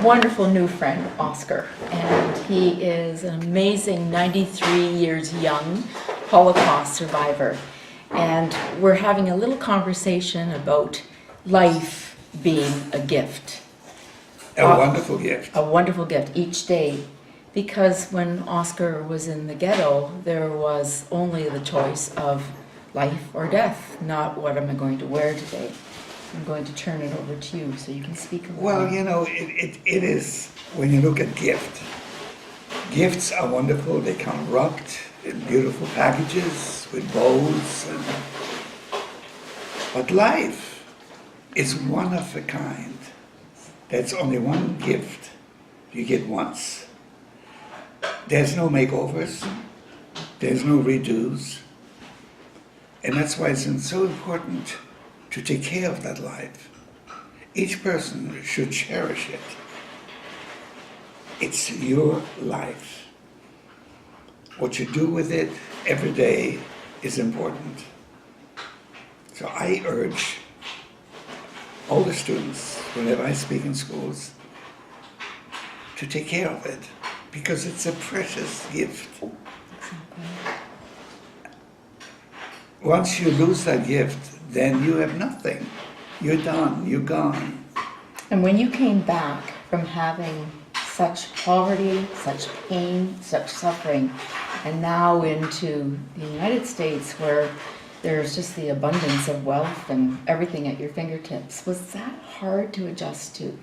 Wonderful new friend, Oskar, and he is an amazing 93 years young Holocaust survivor. And we're having a little conversation about life being a gift. A wonderful gift. A wonderful gift each day. Because when Oskar was in the ghetto, there was only the choice of life or death, not what am I going to wear today. I'm going to turn it over to you so you can speak a little. Well, you know, it is, when you look at gifts are wonderful. They come wrapped in beautiful packages with bows. But life is one of a kind. That's only one gift you get once. There's no makeovers. There's no redos. And that's why it's so important to take care of that life. Each person should cherish it. It's your life. What you do with it every day is important. So I urge all the students, whenever I speak in schools, to take care of it, because it's a precious gift. Once you lose that gift, then you have nothing. You're done, you're gone. And when you came back from having such poverty, such pain, such suffering, and now into the United States where there's just the abundance of wealth and everything at your fingertips, was that hard to adjust to?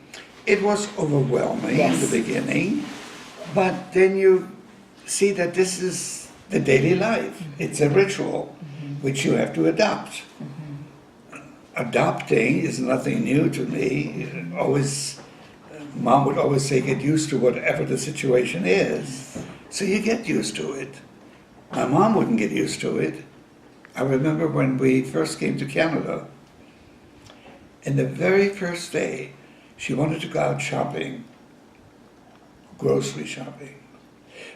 It was overwhelming Yes. in the beginning, but then you see that this is the daily life. It's a ritual which you have to adopt. Adopting is nothing new to me. Mom would always say, get used to whatever the situation is. So you get used to it. My mom wouldn't get used to it. I remember when we first came to Canada, and the very first day, she wanted to go out shopping, grocery shopping,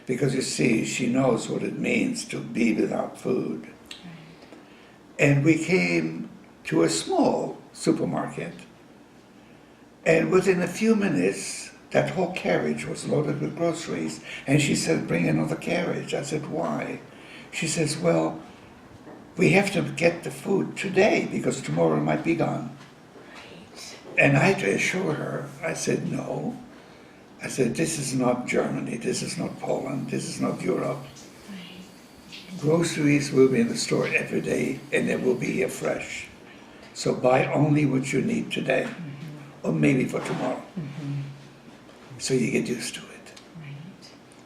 because you see, she knows what it means to be without food. And we came to a small supermarket, and within a few minutes, that whole carriage was loaded with groceries, and she said, bring another carriage. I said, why? She says, well, we have to get the food today because tomorrow it might be gone. And I had to assure her, I said, no. I said, this is not Germany, this is not Poland, this is not Europe. Groceries will be in the store every day, and they will be here fresh. So buy only what you need today, or maybe for tomorrow. So you get used to it.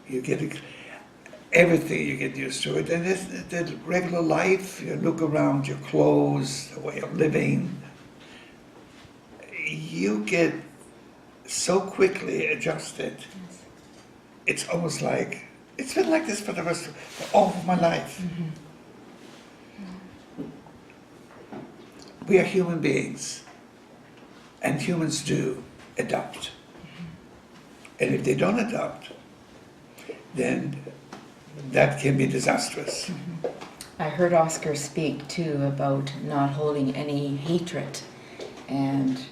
You get everything, you get used to it. And it's the regular life, you look around your clothes, the way of living, you get so quickly adjusted. It's almost like, it's been like this for all of my life. We are human beings, and humans do adapt. And if they don't adapt, then that can be disastrous. I heard Oskar speak too about not holding any hatred and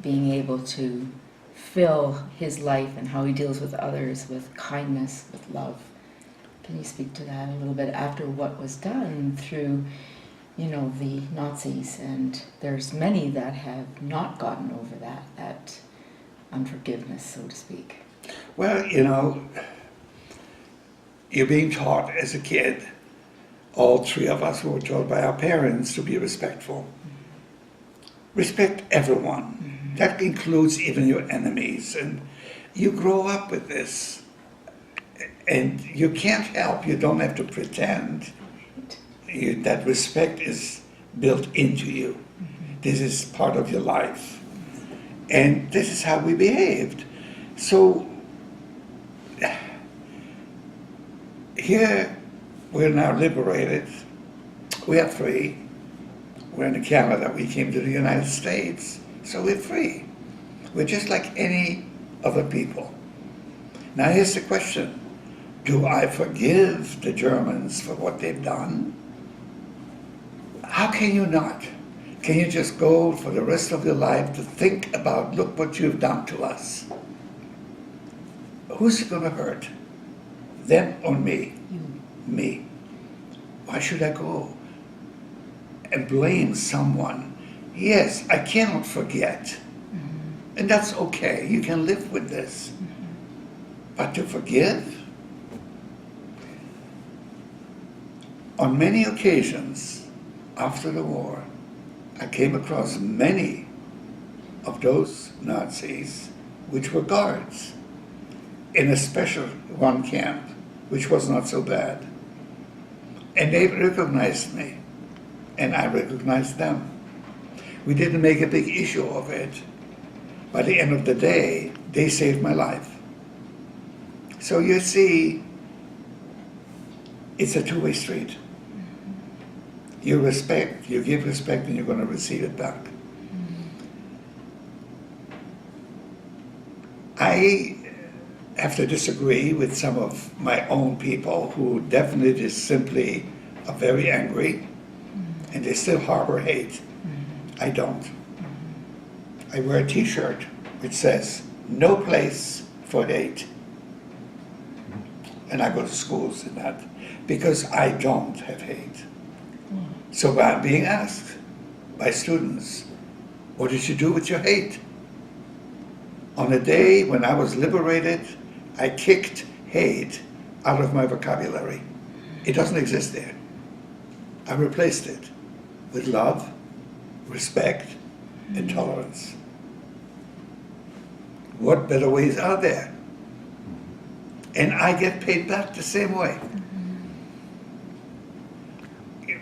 being able to fill his life and how he deals with others with kindness, with love. Can you speak to that a little bit after what was done through, you know, the Nazis? And there's many that have not gotten over that unforgiveness, so to speak. Well, you know, you're being taught as a kid, all three of us were taught by our parents to be respectful. Respect everyone. That includes even your enemies. And you grow up with this. And you can't help, you don't have to pretend. That respect is built into you. This is part of your life. And this is how we behaved. So here we're now liberated. We are free. We're in Canada. We came to the United States. So we're free. We're just like any other people. Now here's the question. Do I forgive the Germans for what they've done? How can you not? Can you just go for the rest of your life to think about, look what you've done to us? who's it going to hurt? Them or me? You. Me. Why should I go and blame someone? Yes, I cannot forget. And that's okay. You can live with this. But to forgive? On many occasions after the war, I came across many of those Nazis which were guards in a special one camp, which was not so bad. And they recognized me, and I recognized them. We didn't make a big issue of it. By the end of the day, they saved my life. So you see, it's a two-way street. You respect, you give respect, and you're going to receive it back. I have to disagree with some of my own people who definitely just simply are very angry and they still harbor hate. I don't. I wear a t-shirt which says, "No place for hate." And I go to schools in that because I don't have hate. So I'm being asked by students, what did you do with your hate? On the day when I was liberated, I kicked hate out of my vocabulary. It doesn't exist there. I replaced it with love, respect, and tolerance. What better ways are there? And I get paid back the same way.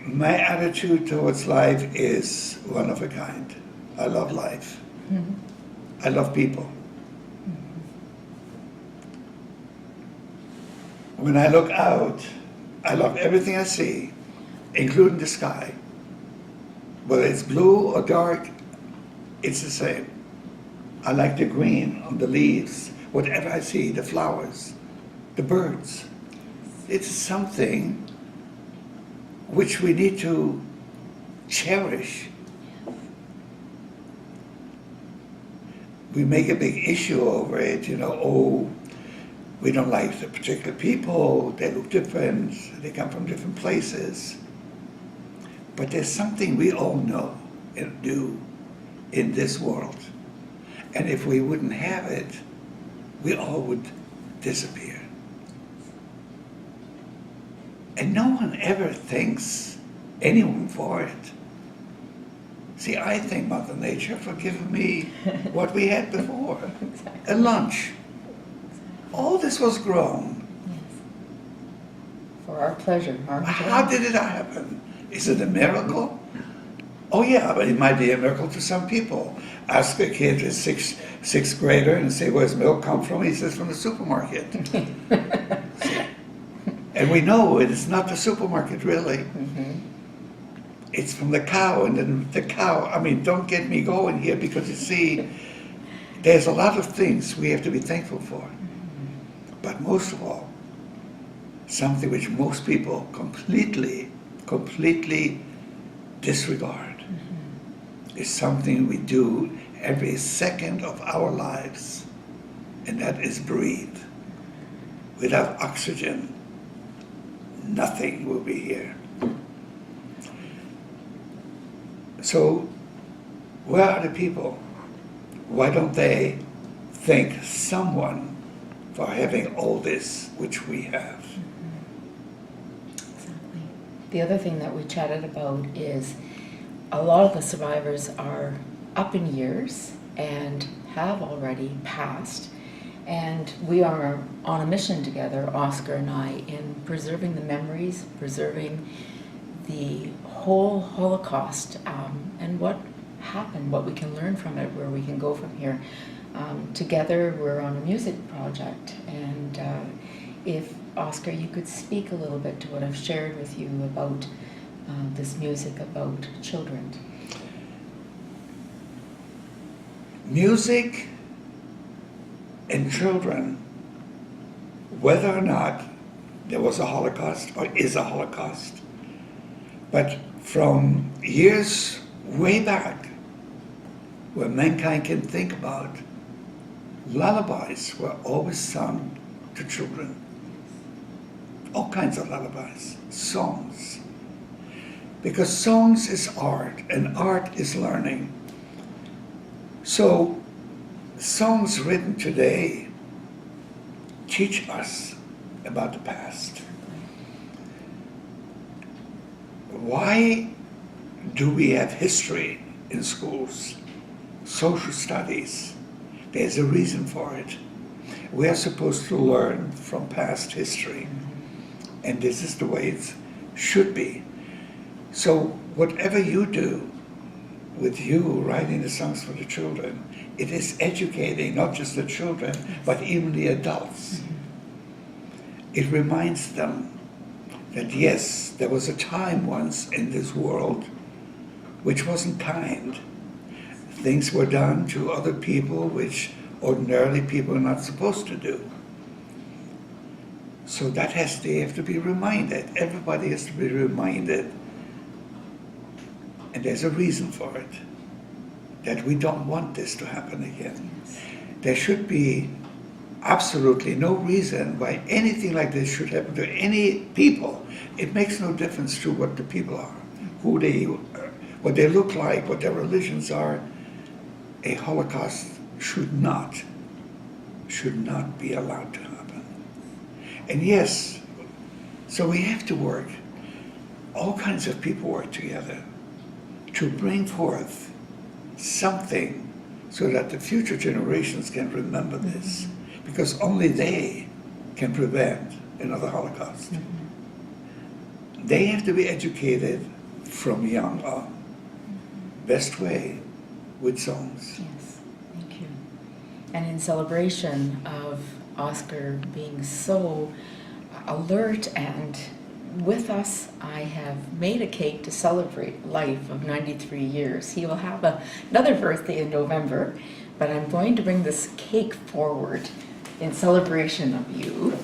My attitude towards life is one of a kind. I love life. I love people. When I look out, I love everything I see, including the sky. Whether it's blue or dark, it's the same. I like the green on the leaves, whatever I see, the flowers, the birds. It's something which we need to cherish. We make a big issue over it, oh, we don't like the particular people, they look different, they come from different places. But there's something we all know and do in this world. And if we wouldn't have it, we all would disappear. And no one ever thanks anyone for it. See, I thank Mother Nature for giving me what we had before, a lunch. All this was grown. Yes. For our pleasure, our enjoyment. How did it happen? Is it a miracle? Oh yeah, but it might be a miracle to some people. Ask a kid, a sixth grader, and say, where's milk come from? He says, from the supermarket. And we know it is not the supermarket, really. It's from the cow, and then the cow, don't get me going here, because you see, there's a lot of things we have to be thankful for. But most of all, something which most people completely disregard is something we do every second of our lives, and that is breathe. Without oxygen, nothing will be here. So, where are the people? Why don't they thank someone for having all this which we have? Exactly. The other thing that we chatted about is a lot of the survivors are up in years and have already passed. And we are on a mission together, Oskar and I, in preserving the memories, preserving the whole Holocaust, and what happened, what we can learn from it, where we can go from here. Together, we're on a music project, and if, Oskar, you could speak a little bit to what I've shared with you about this music about children. Music and children, whether or not there was a Holocaust or is a Holocaust, but from years way back, where mankind can think about, lullabies were always sung to children. All kinds of lullabies, songs. Because songs is art, and art is learning. So, songs written today teach us about the past. Why do we have history in schools? Social studies. There's a reason for it. We are supposed to learn from past history. And this is the way it should be. So whatever you do with you writing the songs for the children, it is educating not just the children, but even the adults. It reminds them that yes, there was a time once in this world which wasn't kind. Things were done to other people which ordinarily people are not supposed to do. So they have to be reminded. Everybody has to be reminded. And there's a reason for it. That we don't want this to happen again. There should be absolutely no reason why anything like this should happen to any people. It makes no difference to what the people are, what they look like, what their religions are. A Holocaust should not be allowed to happen. And yes, so we have to work. All kinds of people work together to bring forth something so that the future generations can remember this. Because only they can prevent another Holocaust. They have to be educated from young on. Best way with songs. Yes, thank you. And in celebration of Oskar being so alert and with us, I have made a cake to celebrate life of 93 years. He will have another birthday in November, but I'm going to bring this cake forward in celebration of you.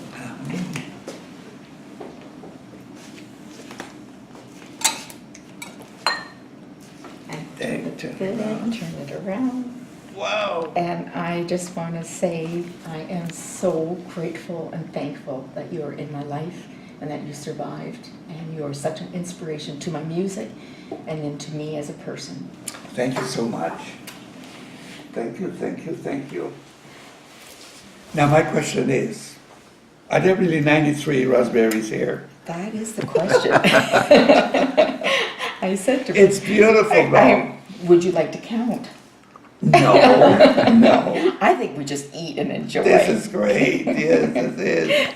And turn it around. Wow! And I just want to say I am so grateful and thankful that you're in my life and that you survived, and you're such an inspiration to my music and then to me as a person. Thank you so much. Thank you, thank you, thank you. Now my question is, are there really 93 raspberries here? That is the question. I said to It's beautiful, though. would you like to count? No, no. I think we just eat and enjoy. This is great. Yes, this is.